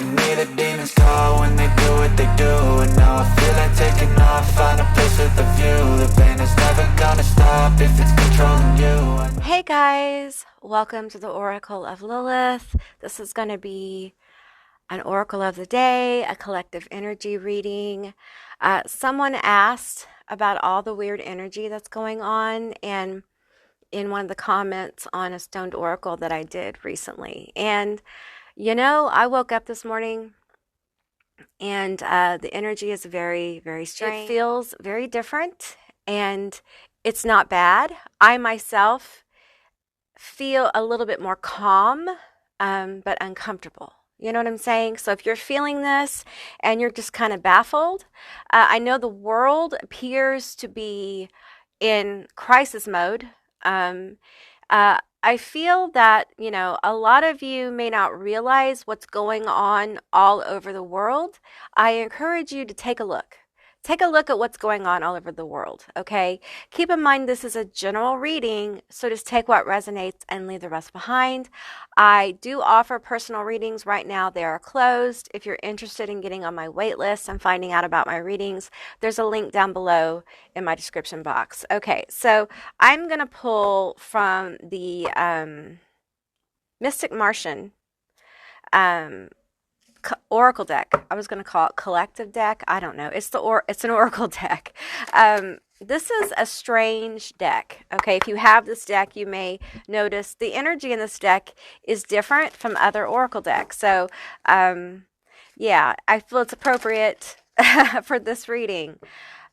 and hear the demons call when they do what they do. And now I feel like taking off, find a place with a view. The pain is never gonna stop if it's controlling you. Hey guys, welcome to the Oracle of Lilith. This is going to be an Oracle of the Day, a collective energy reading. Someone asked about all the weird energy that's going on, and in one of the comments on a stoned oracle that I did recently. And I woke up this morning and the energy is very, very strange. It feels very different and it's not bad. I myself feel a little bit more calm, but uncomfortable. You know what I'm saying? So if you're feeling this and you're just kind of baffled, I know the world appears to be in crisis mode. I feel that, a lot of you may not realize what's going on all over the world. I encourage you to take a look. Take a look at what's going on all over the world, okay? Keep in mind this is a general reading, so just take what resonates and leave the rest behind. I do offer personal readings right now. They are closed. If you're interested in getting on my wait list and finding out about my readings, there's a link down below in my description box. Okay, so I'm going to pull from the Mystic Martian Oracle deck. I was going to call it collective deck. I don't know. It's an Oracle deck. This is a strange deck. Okay, if you have this deck, you may notice the energy in this deck is different from other Oracle decks. So, yeah, I feel it's appropriate for this reading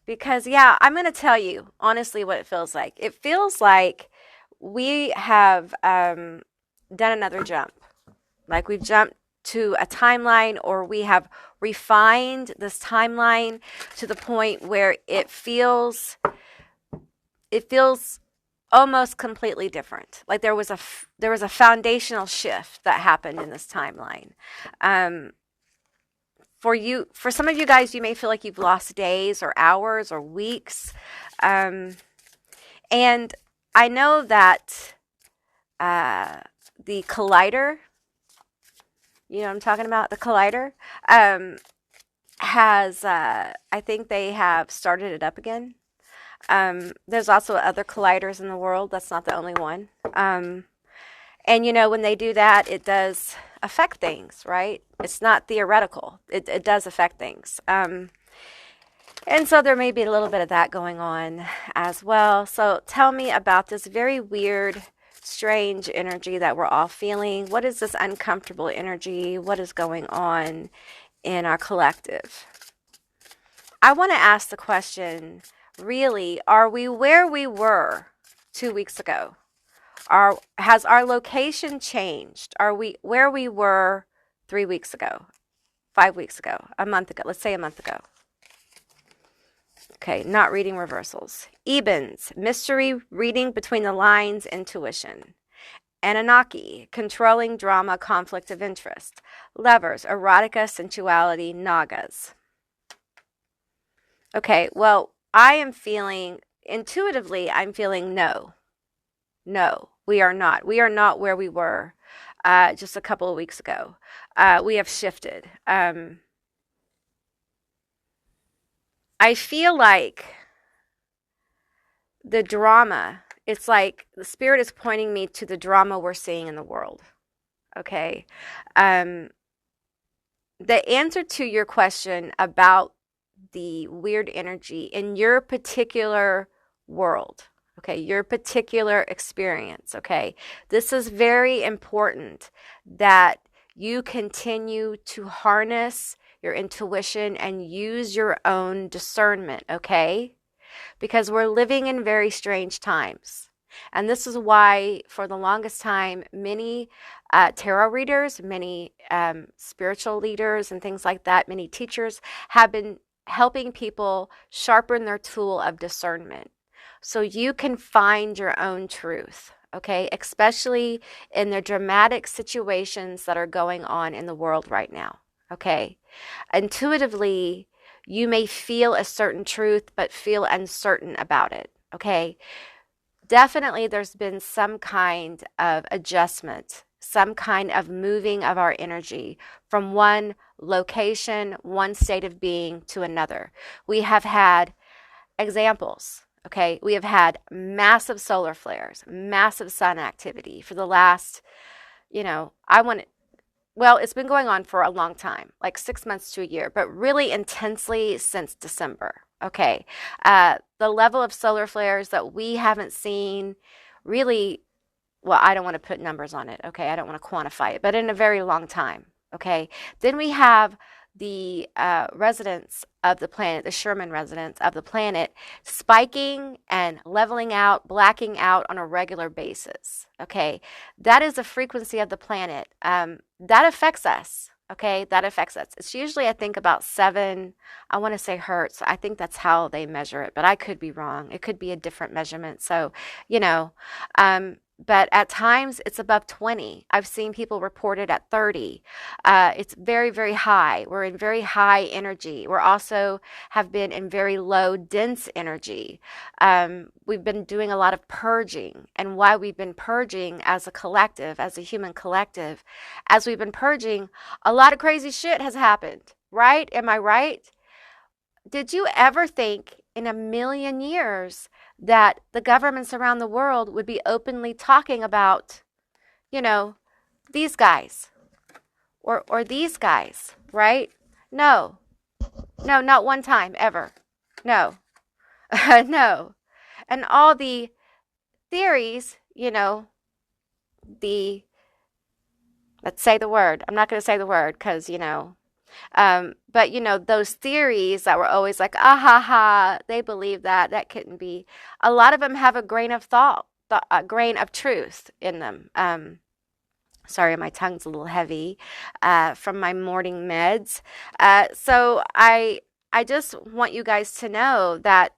because, yeah, I'm going to tell you honestly what it feels like. It feels like we have done another jump. Like we've jumped to a timeline, or we have refined this timeline to the point where it feels almost completely different. Like there was a foundational shift that happened in this timeline. For some of you guys, you may feel like you've lost days or hours or weeks, and I know that the collider. You know what I'm talking about? The collider has, I think they have started it up again. There's also other colliders in the world. That's not the only one. And when they do that, it does affect things, right? It's not theoretical. It does affect things. And so there may be a little bit of that going on as well. So tell me about this very weird, strange energy that we're all feeling. What is this uncomfortable energy? What is going on in our collective? I want to ask the question, really, are we where we were 2 weeks ago? Has our location changed? Are we where we were 3 weeks ago, 5 weeks ago, a month ago? Let's say a month ago. Okay, not reading reversals. Ebens, mystery, reading between the lines, intuition. Anunnaki, controlling drama, conflict of interest. Lovers, erotica, sensuality, nagas. Okay, well, intuitively, I'm feeling no. No, we are not. We are not where we were just a couple of weeks ago. We have shifted. I feel like the drama, it's like the spirit is pointing me to the drama we're seeing in the world. Okay. The answer to your question about the weird energy in your particular world, okay, your particular experience, okay, this is very important that you continue to harness your intuition and use your own discernment, okay? Because we're living in very strange times. And this is why, for the longest time, many tarot readers, many spiritual leaders and things like that, many teachers have been helping people sharpen their tool of discernment so you can find your own truth, okay? Especially in the dramatic situations that are going on in the world right now, okay? Intuitively, you may feel a certain truth, but feel uncertain about it, okay? Definitely there's been some kind of adjustment some kind of moving of our energy from one location, one state of being to another. We have had examples. Okay, we have had massive solar flares, massive sun activity for the last, well, it's been going on for a long time, like 6 months to a year, but really intensely since December. Okay, the level of solar flares that we haven't seen really, well, I don't want to put numbers on it. Okay, I don't want to quantify it, but in a very long time. Okay, then we have the residents of the planet, the Sherman residents of the planet, spiking and leveling out, blacking out on a regular basis. Okay, that is the frequency of the planet. That affects us. Okay, that affects us. It's usually, I think, about 7, I want to say hertz. I think that's how they measure it, but I could be wrong. It could be a different measurement. So, you know, but at times it's above 20. I've seen people report it at 30. It's very, very high. We're in very high energy. We're also have been in very low, dense energy. We've been doing a lot of purging. And why we've been purging as a collective, as a human collective, as we've been purging, a lot of crazy shit has happened, right? Am I right? Did you ever think in a million years that the governments around the world would be openly talking about, these guys or these guys, right? No, no, not one time ever. No, no. And all the theories, let's say the word. I'm not going to say the word because, but those theories that were always like, ah ha ha, they believe that couldn't be. A lot of them have a grain of thought, a grain of truth in them. Sorry, my tongue's a little heavy from my morning meds. So I just want you guys to know that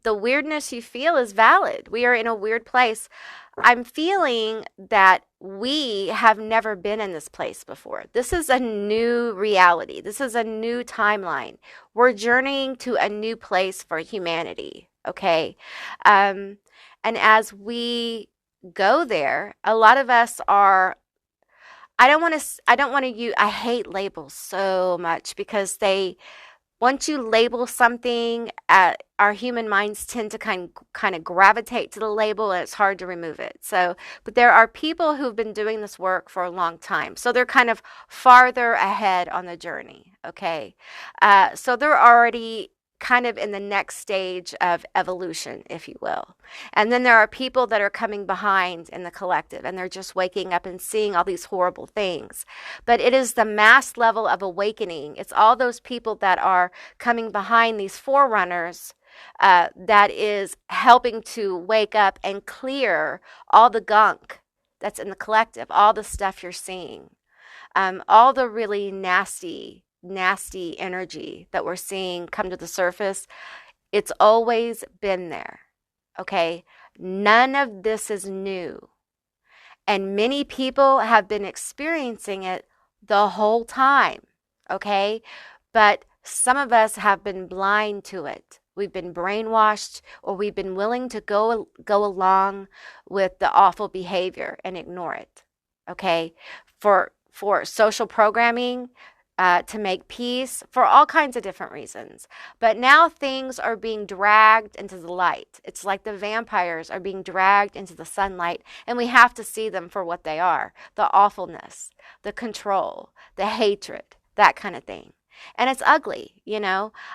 the weirdness you feel is valid. We are in a weird place. I'm feeling that we have never been in this place before. This is a new reality. This is a new timeline. We're journeying to a new place for humanity, okay? And as we go there, a lot of us are, I hate labels so much because once you label something, our human minds tend to kind of gravitate to the label, and it's hard to remove it. So, but there are people who've been doing this work for a long time, so they're kind of farther ahead on the journey. Okay, so they're already kind of in the next stage of evolution, if you will. And then there are people that are coming behind in the collective, and they're just waking up and seeing all these horrible things. But it is the mass level of awakening. It's all those people that are coming behind these forerunners that is helping to wake up and clear all the gunk that's in the collective, all the stuff you're seeing, all the really nasty energy that we're seeing come to the surface. It's always been there. Okay, none of this is new, and many people have been experiencing it the whole time. Okay, but some of us have been blind to it. We've been brainwashed, or we've been willing to go along with the awful behavior and ignore it. Okay, for social programming, to make peace, for all kinds of different reasons. But now things are being dragged into the light. It's like the vampires are being dragged into the sunlight, and we have to see them for what they are: the awfulness, the control, the hatred, that kind of thing. And it's ugly,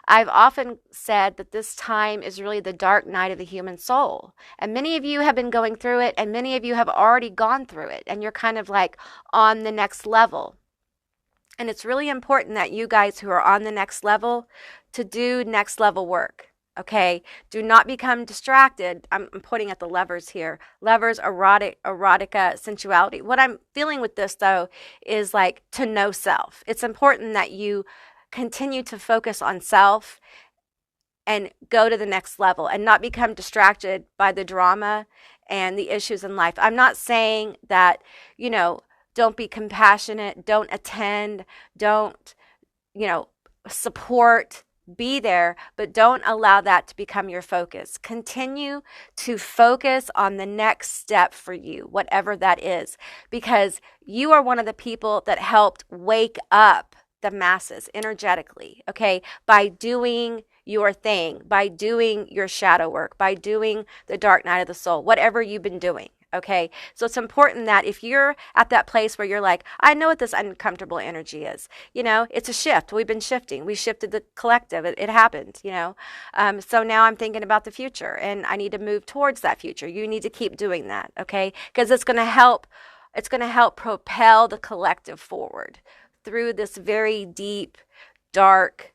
I've often said that this time is really the dark night of the human soul. And many of you have been going through it, and many of you have already gone through it, and you're kind of like on the next level. And it's really important that you guys who are on the next level to do next level work. Okay, do not become distracted. I'm pointing at the levers here. Levers, erotica, sensuality. What I'm feeling with this though is like to know self. It's important that you continue to focus on self and go to the next level and not become distracted by the drama and the issues in life. I'm not saying that, don't be compassionate, don't attend, don't, support Be there, but don't allow that to become your focus. Continue to focus on the next step for you, whatever that is, because you are one of the people that helped wake up the masses energetically, okay, by doing your thing, by doing your shadow work, by doing the dark night of the soul, whatever you've been doing. Okay, so it's important that if you're at that place where you're like, I know what this uncomfortable energy is, it's a shift. We've been shifting. We shifted the collective. It happened, So now I'm thinking about the future and I need to move towards that future. You need to keep doing that, okay? Because it's going to help. It's going to help propel the collective forward through this very deep, dark,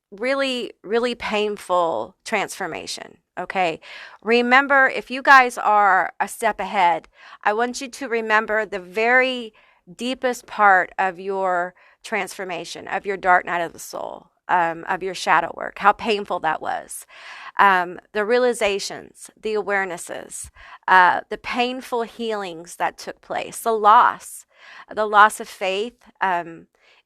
really, really painful transformation. Okay. Remember, if you guys are a step ahead, I want you to remember the very deepest part of your transformation, of your dark night of the soul, of your shadow work, how painful that was. The realizations, the awarenesses, the painful healings that took place, the loss of faith,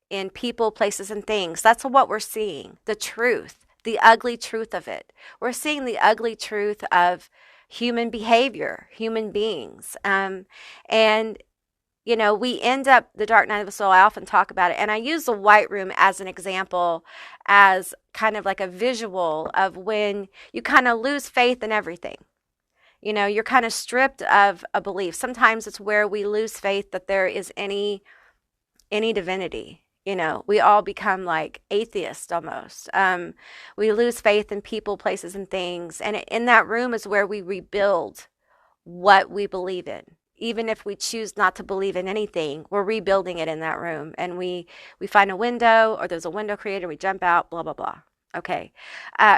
in people, places, and things. That's what we're seeing. The truth, the ugly truth of it. We're seeing the ugly truth of human behavior, human beings. And, we end up the dark night of the soul. I often talk about it. And I use the white room as an example, as kind of like a visual of when you kind of lose faith in everything. You're kind of stripped of a belief. Sometimes it's where we lose faith that there is any divinity. We all become like atheists almost. We lose faith in people, places, and things. And in that room is where we rebuild what we believe in. Even if we choose not to believe in anything, we're rebuilding it in that room. And we find a window, or there's a window created, we jump out, blah, blah, blah. Okay.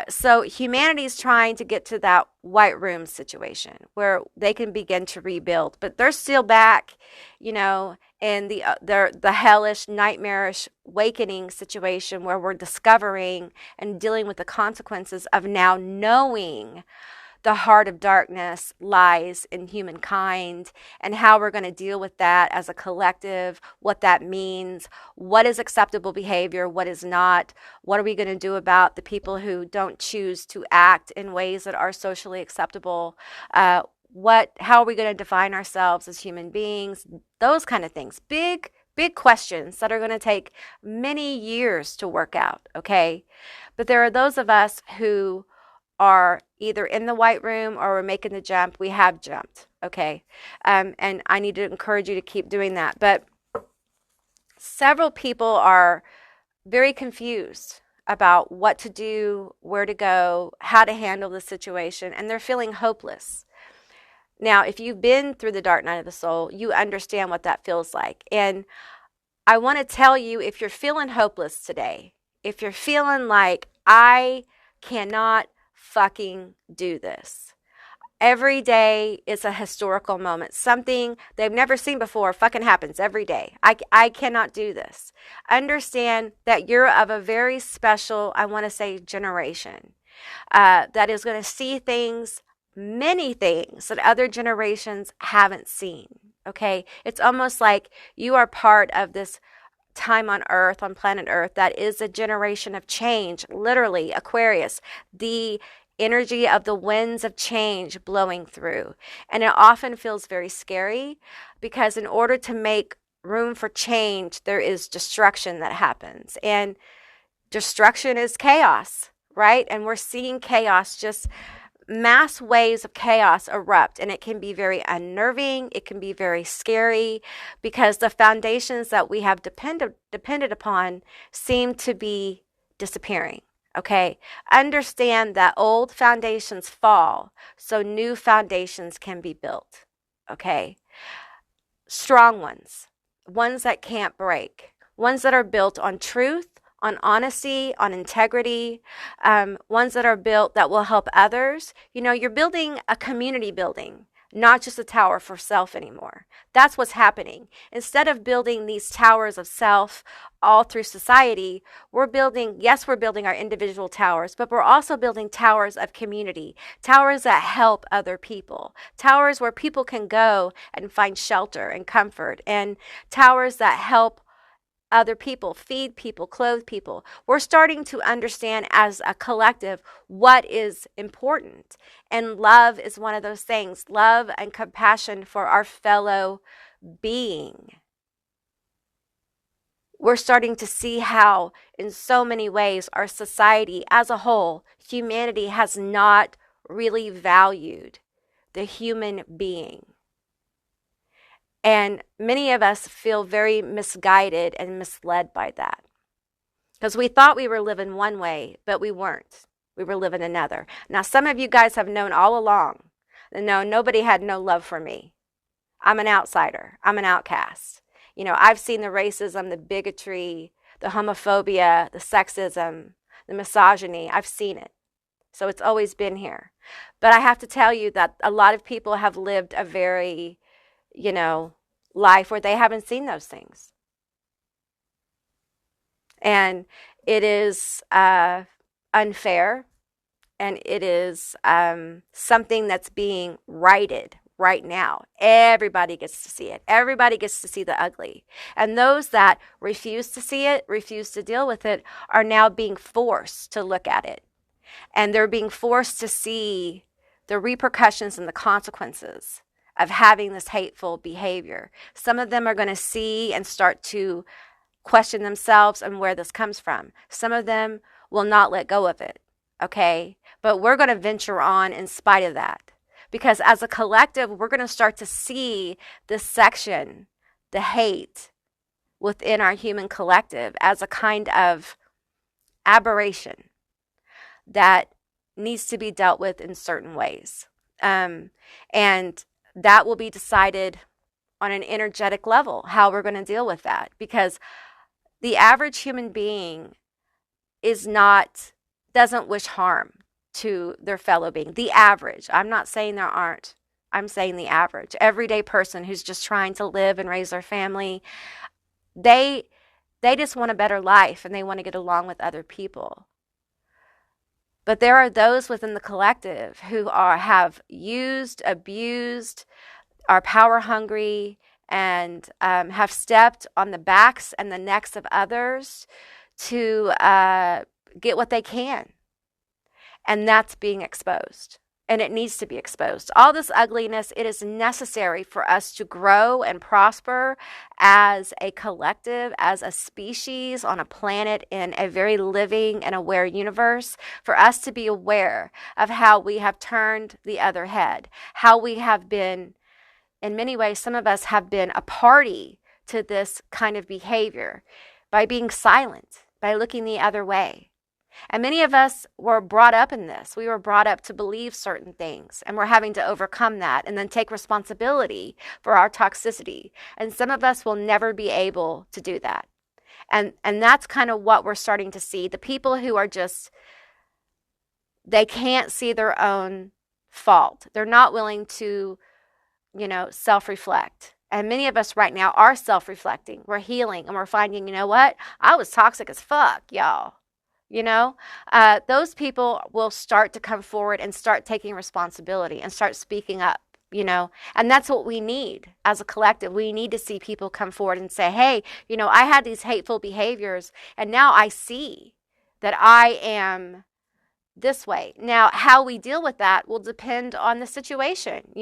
So humanity is trying to get to that white room situation where they can begin to rebuild, but they're still back, in the hellish, nightmarish awakening situation where we're discovering and dealing with the consequences of now knowing the heart of darkness lies in humankind and how we're going to deal with that as a collective, what that means, what is acceptable behavior, what is not, what are we going to do about the people who don't choose to act in ways that are socially acceptable, how are we going to define ourselves as human beings, those kind of things. Big questions that are going to take many years to work out, okay? But there are those of us who are either in the white room or we're making the jump. We have jumped, okay? And I need to encourage you to keep doing that. But several people are very confused about what to do, where to go, how to handle the situation, and they're feeling hopeless. Now, if you've been through the dark night of the soul, you understand what that feels like. And I want to tell you, if you're feeling hopeless today, if you're feeling like, I cannot fucking do this. Every day is a historical moment. Something they've never seen before fucking happens every day. I cannot do this. Understand that you're of a very special, I want to say, generation that is going to see things, many things that other generations haven't seen. Okay? It's almost like you are part of this time on Earth, on planet Earth, that is a generation of change, literally, Aquarius, the energy of the winds of change blowing through. And it often feels very scary because in order to make room for change, there is destruction that happens. And destruction is chaos, right? And we're seeing chaos, just mass waves of chaos erupt, and it can be very unnerving. It can be very scary because the foundations that we have depended upon seem to be disappearing. Okay, understand that old foundations fall so new foundations can be built. Okay, strong ones that can't break, ones that are built on truth, on honesty, on integrity, ones that are built that will help others. You're building a community building, not just a tower for self anymore. That's what's happening. Instead of building these towers of self all through society, we're building our individual towers, but we're also building towers of community, towers that help other people, towers where people can go and find shelter and comfort, and towers that help other people, feed people, clothe people. We're starting to understand as a collective what is important. And love is one of those things. Love and compassion for our fellow being. We're starting to see how, in so many ways, our society as a whole, humanity has not really valued the human being. And many of us feel very misguided and misled by that. Because we thought we were living one way, but we weren't. We were living another. Now, some of you guys have known all along. No, nobody had no love for me. I'm an outsider. I'm an outcast. You know, I've seen the racism, the bigotry, the homophobia, the sexism, the misogyny. I've seen it. So it's always been here. But I have to tell you that a lot of people have lived a very, life where they haven't seen those things. And it is unfair, and it is something that's being righted right now. Everybody gets to see it. Everybody gets to see the ugly. And those that refuse to see it, refuse to deal with it, are now being forced to look at it. And they're being forced to see the repercussions and the consequences of having this hateful behavior. Some of them are going to see and start to question themselves and where this comes from. Some of them will not let go of it, okay? But we're going to venture on in spite of that. Because as a collective, we're going to start to see this section, the hate within our human collective, as a kind of aberration that needs to be dealt with in certain ways. And that will be decided on an energetic level, how we're going to deal with that. Because the average human being doesn't wish harm to their fellow being. The average. I'm not saying there aren't. I'm saying the average. Everyday person who's just trying to live and raise their family. They just want a better life, and they want to get along with other people. But there are those within the collective who have used, abused, are power hungry, and have stepped on the backs and the necks of others to get what they can. And that's being exposed. And it needs to be exposed. All this ugliness, it is necessary for us to grow and prosper as a collective, as a species on a planet in a very living and aware universe, for us to be aware of how we have turned the other head, how we have been, in many ways, some of us have been a party to this kind of behavior by being silent, by looking the other way. And many of us were brought up in this. We were brought up to believe certain things, and we're having to overcome that and then take responsibility for our toxicity. And some of us will never be able to do that. And that's kind of what we're starting to see. The people who are they can't see their own fault. They're not willing to, self-reflect. And many of us right now are self-reflecting. We're healing, and we're finding, you know what? I was toxic as fuck, y'all. Those people will start to come forward and start taking responsibility and start speaking up, and that's what we need as a collective. We need to see people come forward and say, hey, I had these hateful behaviors, and now I see that I am this way. Now, how we deal with that will depend on the situation,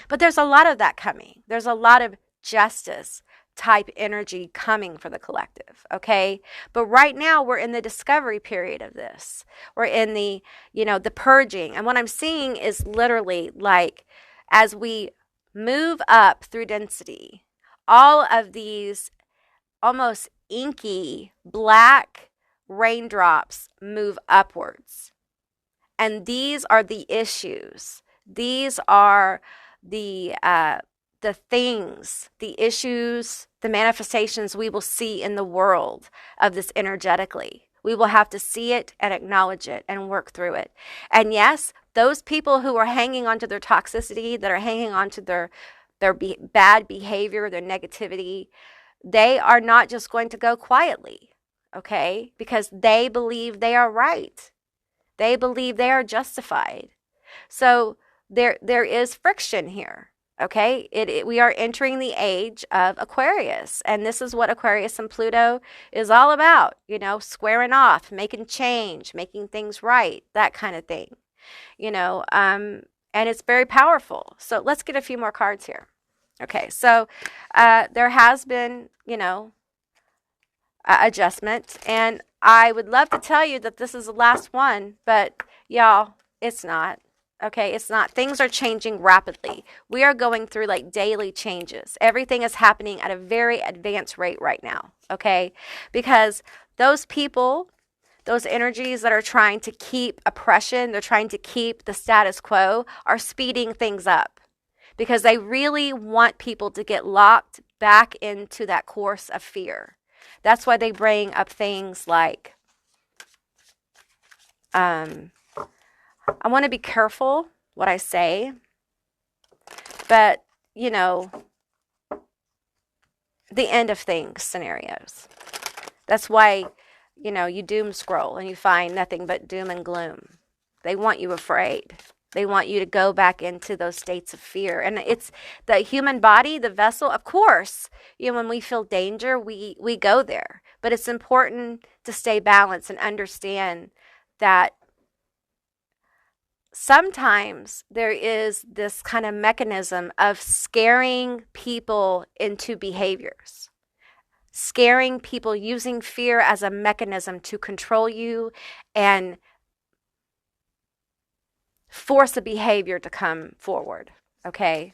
but there's a lot of that coming. There's a lot of justice type energy coming for the collective, okay? But right now we're in the discovery period of this. We're in the, the purging. And what I'm seeing is literally like as we move up through density, all of these almost inky black raindrops move upwards. And these are the issues. These are the things, the issues, the manifestations we will see in the world of this energetically. We will have to see it and acknowledge it and work through it. And yes, those people who are hanging on to their toxicity, that are hanging on to their bad behavior, their negativity, they are not just going to go quietly, okay? Because they believe they are right. They believe they are justified. So there is friction here. Okay, we are entering the age of Aquarius, and this is what Aquarius and Pluto is all about, squaring off, making change, making things right, that kind of thing, and it's very powerful. So let's get a few more cards here. Okay, so there has been, adjustment, and I would love to tell you that this is the last one, but y'all, it's not. Okay, it's not. Things are changing rapidly. We are going through like daily changes. Everything is happening at a very advanced rate right now. Okay, because those people, those energies that are trying to keep oppression, they're trying to keep the status quo, are speeding things up because they really want people to get locked back into that course of fear. That's why they bring up things like, I want to be careful what I say, but, the end of things scenarios. That's why, you doom scroll and you find nothing but doom and gloom. They want you afraid. They want you to go back into those states of fear. And it's the human body, the vessel, of course, when we feel danger, we go there. But it's important to stay balanced and understand that sometimes there is this kind of mechanism of scaring people into behaviors, scaring people, using fear as a mechanism to control you and force a behavior to come forward, okay?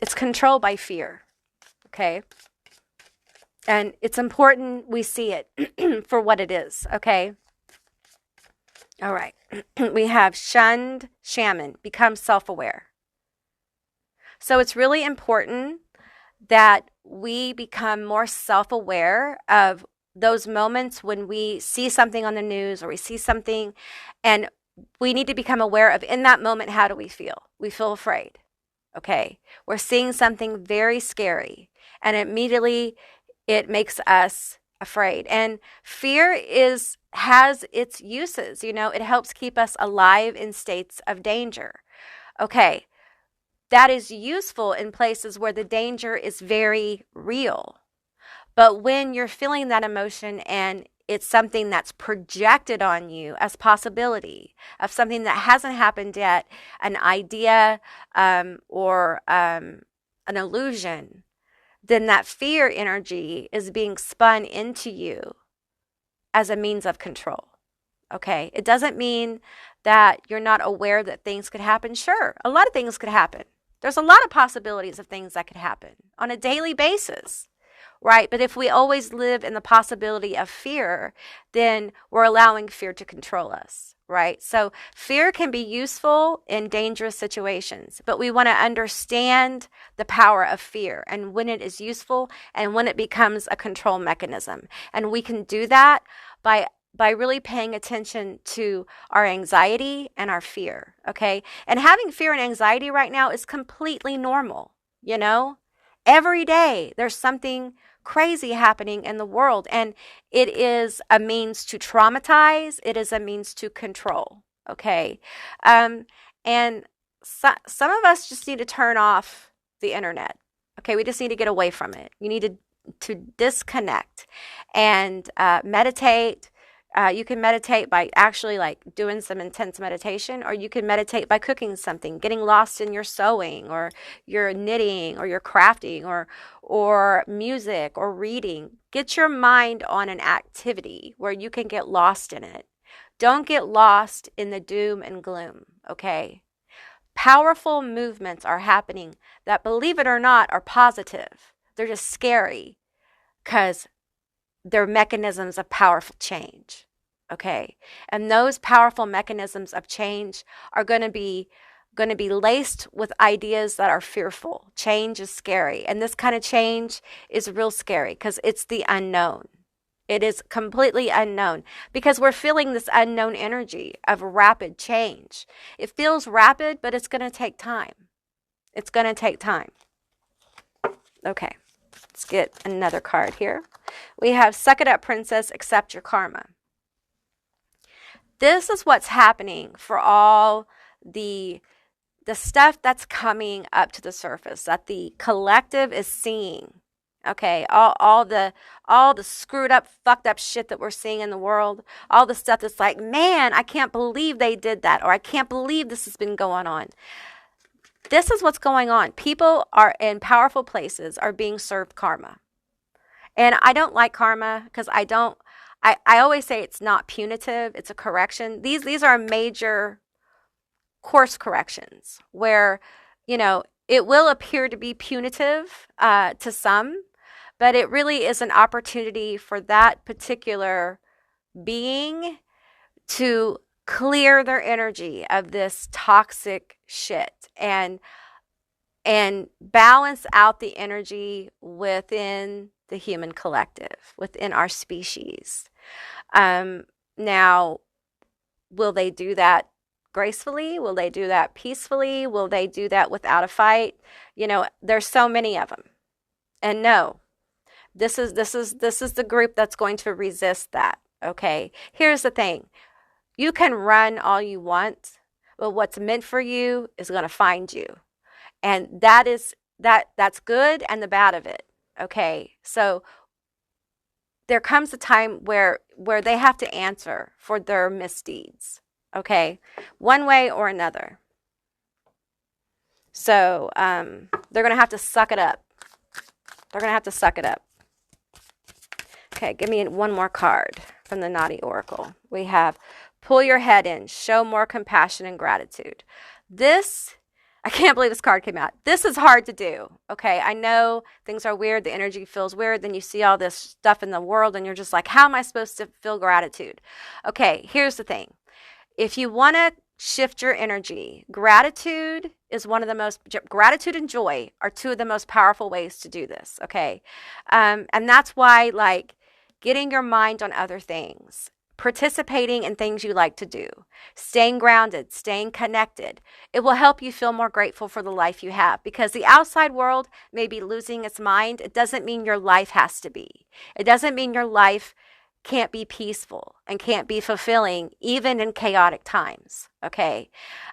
It's controlled by fear, okay? And it's important we see it for what it is, okay? All right. We have shunned shaman, become self-aware. So it's really important that we become more self-aware of those moments when we see something on the news or we see something, and we need to become aware of, in that moment, how do we feel? We feel afraid. Okay. We're seeing something very scary, and immediately it makes us afraid. And fear has its uses, it helps keep us alive in states of danger. Okay, that is useful in places where the danger is very real. But when you're feeling that emotion and it's something that's projected on you as possibility of something that hasn't happened yet, an idea or an illusion, then that fear energy is being spun into you as a means of control. Okay, it doesn't mean that you're not aware that things could happen. Sure, a lot of things could happen. There's a lot of possibilities of things that could happen on a daily basis, right? But if we always live in the possibility of fear, then we're allowing fear to control us, right? So fear can be useful in dangerous situations, but we want to understand the power of fear and when it is useful and when it becomes a control mechanism. And we can do that by really paying attention to our anxiety and our fear, okay? And having fear and anxiety right now is completely normal, Every day there's something crazy happening in the world, and it is a means to traumatize. It is a means to control, okay? And some of us just need to turn off the internet, okay? We just need to get away from it. You need to disconnect and meditate. You can meditate by actually doing some intense meditation, or you can meditate by cooking something, getting lost in your sewing or your knitting or your crafting or music or reading. Get your mind on an activity where you can get lost in it. Don't get lost in the doom and gloom, okay? Powerful movements are happening that, believe it or not, are positive. They're just scary because they're mechanisms of powerful change. Okay. And those powerful mechanisms of change are going to be laced with ideas that are fearful. Change is scary. And this kind of change is real scary because it's the unknown. It is completely unknown because we're feeling this unknown energy of rapid change. It feels rapid, but it's going to take time. It's going to take time. Okay. Let's get another card here. We have Suck It Up, Princess, Accept Your Karma. This is what's happening for all the the stuff that's coming up to the surface that the collective is seeing. Okay, all the screwed up, fucked up shit that we're seeing in the world, all the stuff that's like, man, I can't believe they did that, or I can't believe this has been going on. This is what's going on. People are in powerful places are being served karma. And I don't like karma because I always say it's not punitive, it's a correction. These are major course corrections where, it will appear to be punitive to some, but it really is an opportunity for that particular being to clear their energy of this toxic shit and balance out the energy within the human collective, within our species. Now, will they do that gracefully? Will they do that peacefully? Will they do that without a fight? There's so many of them. And no, this is the group that's going to resist that. Okay. Here's the thing. You can run all you want, but what's meant for you is going to find you. And that's good and the bad of it. Okay. So there comes a time where they have to answer for their misdeeds. Okay. One way or another. So, they're going to have to suck it up. They're going to have to suck it up. Okay, give me one more card from the Naughty Oracle. We have pull your head in, show more compassion and gratitude. I can't believe this card came out. This is hard to do. Okay, I know things are weird. The energy feels weird. Then you see all this stuff in the world and you're just like, how am I supposed to feel gratitude? Okay, here's the thing. If you want to shift your energy, gratitude and joy are two of the most powerful ways to do this. Okay. And that's why, like, getting your mind on other things, participating in things you like to do, staying grounded, staying connected, it will help you feel more grateful for the life you have, because the outside world may be losing its mind. It doesn't mean your life has to be. It doesn't mean your life can't be peaceful and can't be fulfilling even in chaotic times. Okay.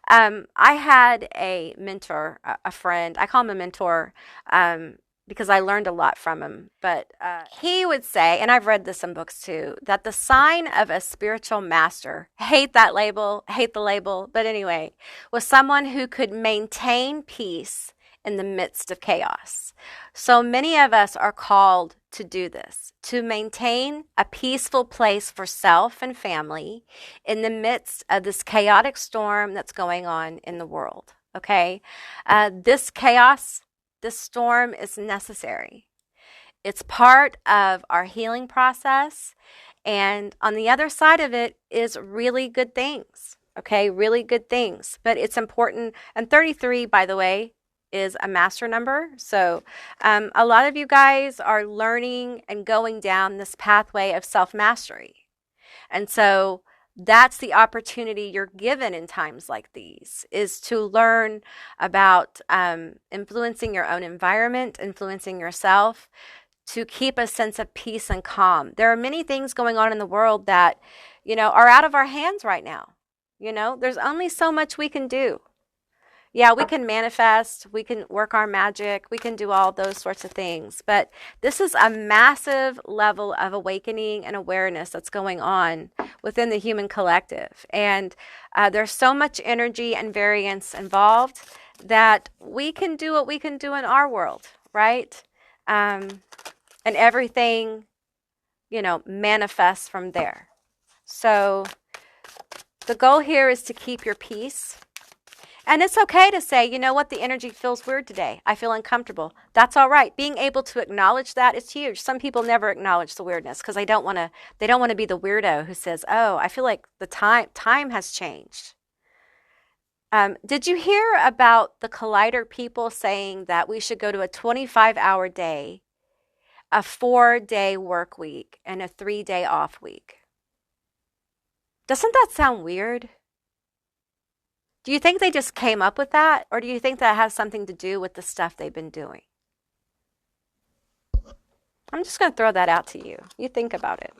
I had a mentor, a friend, I call him a mentor, because I learned a lot from him, but he would say, and I've read this in books too, that the sign of a spiritual master, hate the label, but anyway, was someone who could maintain peace in the midst of chaos. So many of us are called to do this, to maintain a peaceful place for self and family in the midst of this chaotic storm that's going on in the world. Okay. This chaos, this storm is necessary. It's part of our healing process. And on the other side of it is really good things. Okay. Really good things, but it's important. And 33, by the way, is a master number. So a lot of you guys are learning and going down this pathway of self-mastery. And so that's the opportunity you're given in times like these, is to learn about influencing your own environment, influencing yourself, to keep a sense of peace and calm. There are many things going on in the world that, are out of our hands right now. There's only so much we can do. Yeah, we can manifest, we can work our magic, we can do all those sorts of things. But this is a massive level of awakening and awareness that's going on within the human collective. And there's so much energy and variance involved that we can do what we can do in our world, right? And everything, manifests from there. So the goal here is to keep your peace. And it's okay to say, you know what, the energy feels weird today. I feel uncomfortable. That's all right. Being able to acknowledge that is huge. Some people never acknowledge the weirdness because they don't want to be the weirdo who says, oh, I feel like the time has changed. Did you hear about the Collider people saying that we should go to a 25-hour day, a 4-day work week, and a 3-day off week? Doesn't that sound weird? Do you think they just came up with that? Or do you think that has something to do with the stuff they've been doing? I'm just going to throw that out to you. You think about it.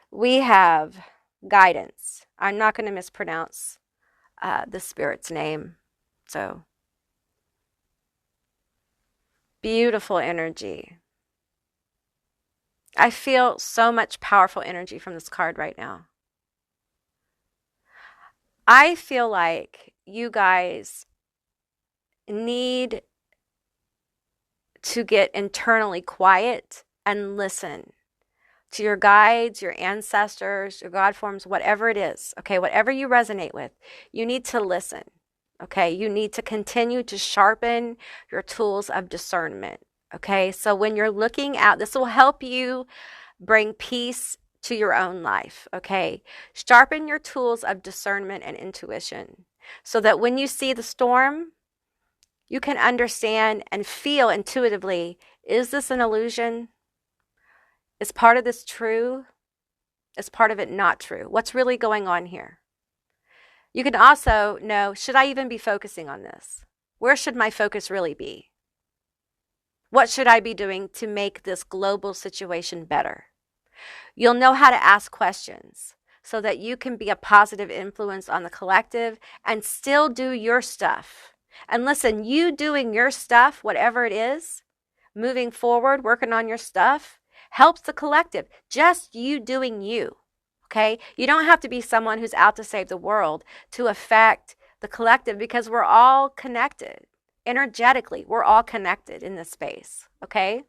We have guidance. I'm not going to mispronounce the spirit's name. So, beautiful energy. I feel so much powerful energy from this card right now. I feel like you guys need to get internally quiet and listen to your guides, your ancestors, your God forms, whatever it is, okay, whatever you resonate with, you need to listen, okay? You need to continue to sharpen your tools of discernment, okay? So when you're looking out, this will help you bring peace to your own life, okay? Sharpen your tools of discernment and intuition so that when you see the storm, you can understand and feel intuitively, is this an illusion? Is part of this true? Is part of it not true? What's really going on here? You can also know, should I even be focusing on this? Where should my focus really be? What should I be doing to make this global situation better? You'll know how to ask questions so that you can be a positive influence on the collective and still do your stuff. And listen, you doing your stuff, whatever it is, moving forward, working on your stuff, helps the collective. Just you doing you, okay? You don't have to be someone who's out to save the world to affect the collective because we're all connected. Energetically, we're all connected in this space, okay?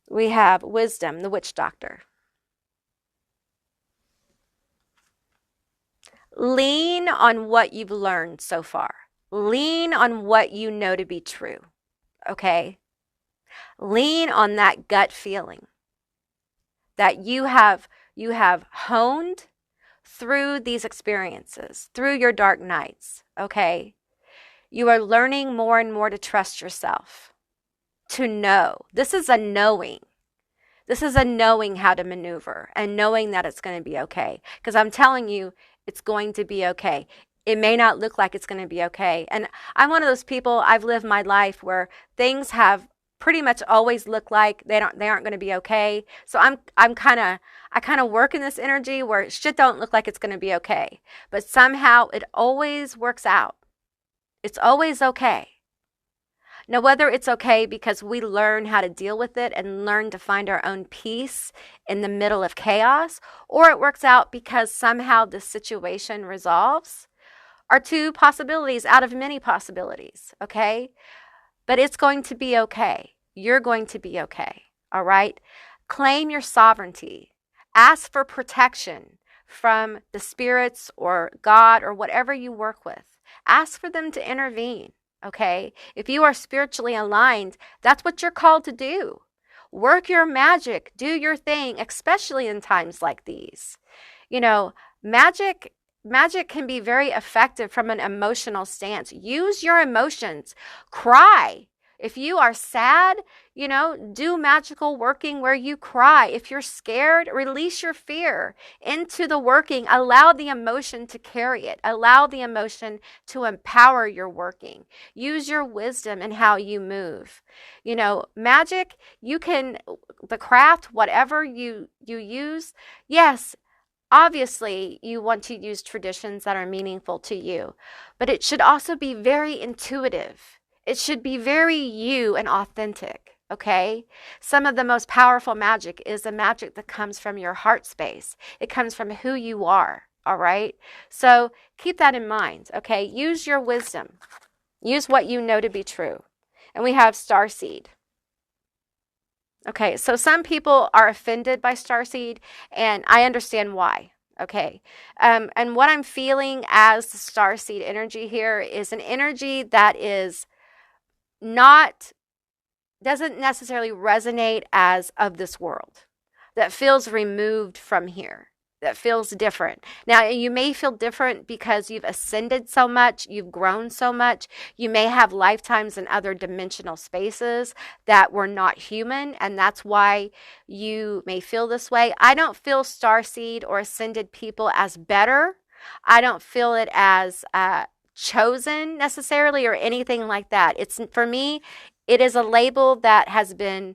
We have wisdom, the witch doctor. Lean on what you've learned so far. Lean on what you know to be true, okay? Lean on that gut feeling that you have honed through these experiences, through your dark nights, okay? You are learning more and more to trust yourself, to know. This is a knowing. This is a knowing how to maneuver and knowing that it's going to be okay. Because I'm telling you, it's going to be okay. It may not look like it's going to be okay. And I'm one of those people, I've lived my life where things have pretty much always looked like they aren't going to be okay. So I kind of work in this energy where shit don't look like it's going to be okay. But somehow it always works out. It's always okay. Now, whether it's okay because we learn how to deal with it and learn to find our own peace in the middle of chaos, or it works out because somehow the situation resolves, are two possibilities out of many possibilities, okay? But it's going to be okay. You're going to be okay, all right? Claim your sovereignty. Ask for protection from the spirits or God or whatever you work with. Ask for them to intervene. Okay, if you are spiritually aligned, that's what you're called to do. Work your magic, do your thing, especially in times like these. You know, magic can be very effective from an emotional stance. Use your emotions. Cry. If you are sad, you know, do magical working where you cry. If you're scared, release your fear into the working. Allow the emotion to carry it. Allow the emotion to empower your working. Use your wisdom in how you move. You know, magic, you can, the craft, whatever you use, yes, obviously, you want to use traditions that are meaningful to you, but it should also be very intuitive. It should be very you and authentic, okay? Some of the most powerful magic is the magic that comes from your heart space. It comes from who you are, all right? So keep that in mind, okay? Use your wisdom. Use what you know to be true. And we have starseed. Okay, so some people are offended by starseed, and I understand why. Okay, and what I'm feeling as the starseed energy here is an energy that is doesn't necessarily resonate as of this world, that feels removed from here, that feels different. Now, you may feel different because you've ascended so much, you've grown so much. You may have lifetimes in other dimensional spaces that were not human, and that's why you may feel this way. I don't feel starseed or ascended people as better. I don't feel it as chosen necessarily or anything like that. It's, for me, it is a label that has been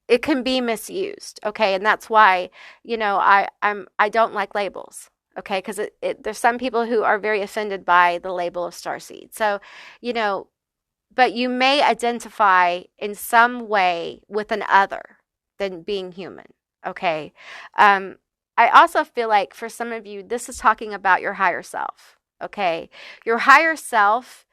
it can be misused, okay? And that's why, you know, I don't like labels, Okay, because there's some people who are very offended by the label of starseed. So, you know, but you may identify in some way with an other than being human. Okay. Um, I also feel like for some of you, this is talking about your higher self. Okay. Your higher self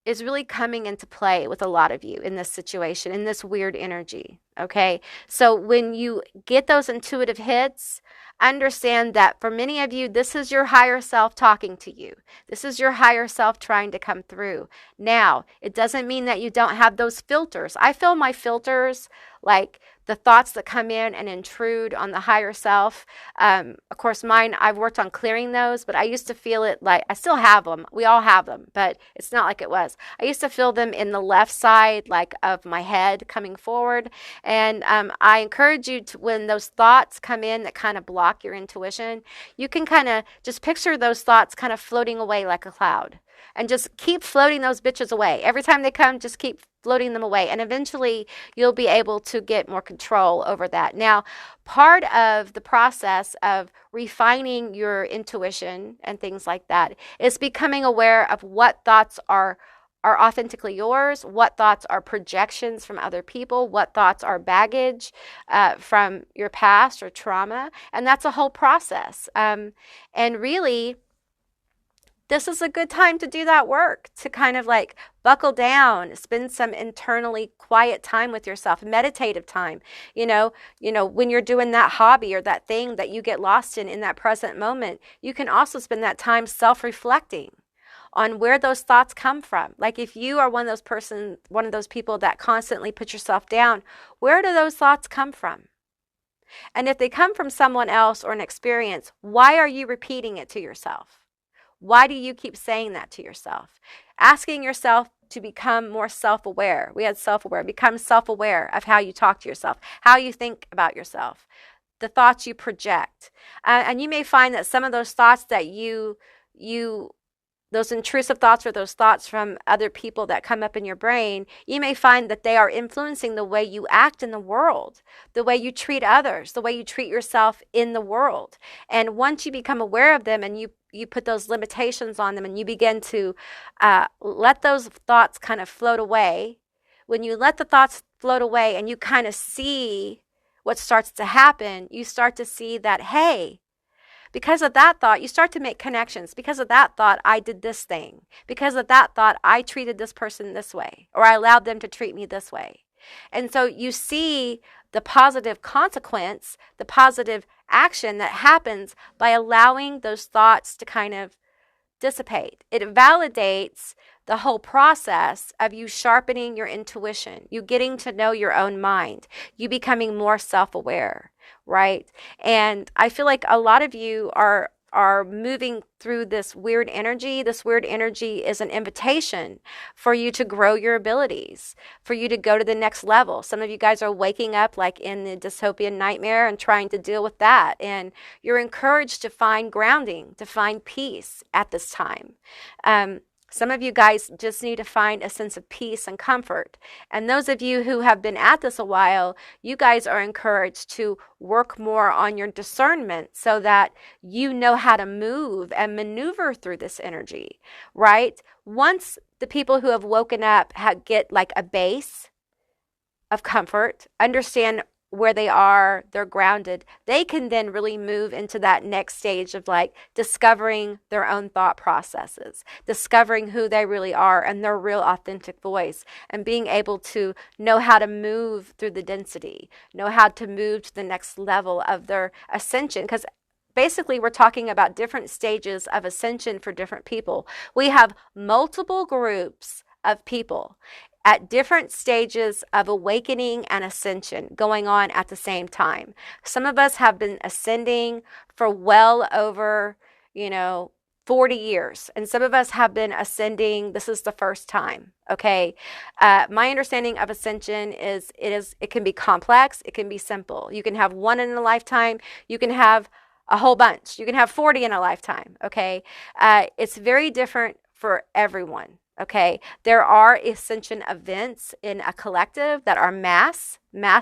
is really coming into play with a lot of you in this situation, in this weird energy. Okay. So when you get those intuitive hits, understand that for many of you, this is your higher self talking to you. This is your higher self trying to come through. Now, it doesn't mean that you don't have those filters. I feel my filters, like the thoughts that come in and intrude on the higher self. Of course, mine, I've worked on clearing those, but I used to feel it like I still have them. We all have them, but it's not like it was. I used to feel them in the left side, like of my head coming forward. And I encourage you to, when those thoughts come in that kind of block your intuition, you can kind of just picture those thoughts kind of floating away like a cloud. And just keep floating those bitches away. Every time they come, just keep floating them away. And eventually you'll be able to get more control over that. Now, part of the process of refining your intuition and things like that is becoming aware of what thoughts are authentically yours, what thoughts are projections from other people, what thoughts are baggage from your past or trauma. And that's a whole process. And really, this is a good time to do that work, to kind of like buckle down, spend some internally quiet time with yourself, meditative time. When you're doing that hobby or that thing that you get lost in that present moment, you can also spend that time self-reflecting on where those thoughts come from. Like if you are one of those people that constantly put yourself down, where do those thoughts come from? And if they come from someone else or an experience, why are you repeating it to yourself? Why do you keep saying that to yourself? Asking yourself to become more self-aware. We had self-aware. Become self-aware of how you talk to yourself, how you think about yourself, the thoughts you project. And you may find that some of those thoughts that those intrusive thoughts or those thoughts from other people that come up in your brain, you may find that they are influencing the way you act in the world, the way you treat others, the way you treat yourself in the world. And once you become aware of them and you put those limitations on them and you begin to let those thoughts kind of float away, when you let the thoughts float away and you kind of see what starts to happen, you start to see that, hey, because of that thought, you start to make connections. Because of that thought, I did this thing. Because of that thought, I treated this person this way, or I allowed them to treat me this way. And so you see the positive consequence, the positive action that happens by allowing those thoughts to kind of dissipate. It validates the whole process of you sharpening your intuition, you getting to know your own mind, you becoming more self-aware, right? And I feel like a lot of you are moving through this weird energy. This weird energy is an invitation for you to grow your abilities, for you to go to the next level. Some of you guys are waking up like in the dystopian nightmare and trying to deal with that. And you're encouraged to find grounding, to find peace at this time. Some of you guys just need to find a sense of peace and comfort. And those of you who have been at this a while, you guys are encouraged to work more on your discernment so that you know how to move and maneuver through this energy, right? Once the people who have woken up get like a base of comfort, understand where they are, they're grounded, they can then really move into that next stage of like discovering their own thought processes, discovering who they really are and their real authentic voice, and being able to know how to move through the density, know how to move to the next level of their ascension. Because basically, we're talking about different stages of ascension for different people. We have multiple groups of people at different stages of awakening and ascension going on at the same time. Some of us have been ascending for well over, 40 years. And some of us have been ascending, this is the first time, okay? My understanding of ascension is it can be complex, it can be simple. You can have one in a lifetime, you can have a whole bunch. You can have 40 in a lifetime, okay? It's very different for everyone. Okay, there are ascension events in a collective that are mass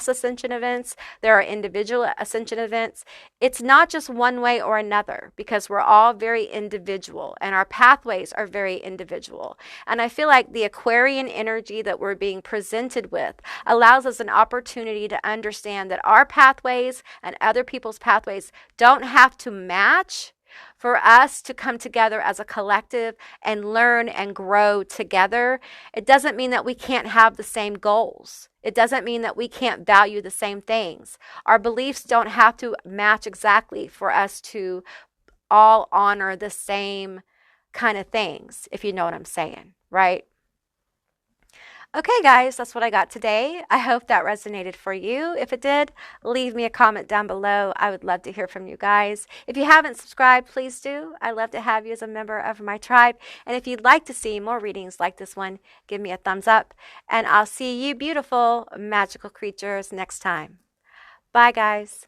ascension events. There are individual ascension events. It's not just one way or another because we're all very individual and our pathways are very individual. And I feel like the Aquarian energy that we're being presented with allows us an opportunity to understand that our pathways and other people's pathways don't have to match for us to come together as a collective and learn and grow together. It doesn't mean that we can't have the same goals. It doesn't mean that we can't value the same things. Our beliefs don't have to match exactly for us to all honor the same kind of things, if you know what I'm saying, right? Okay, guys, that's what I got today. I hope that resonated for you. If it did, leave me a comment down below. I would love to hear from you guys. If you haven't subscribed, please do. I'd love to have you as a member of my tribe. And if you'd like to see more readings like this one, give me a thumbs up. And I'll see you beautiful magical creatures next time. Bye, guys.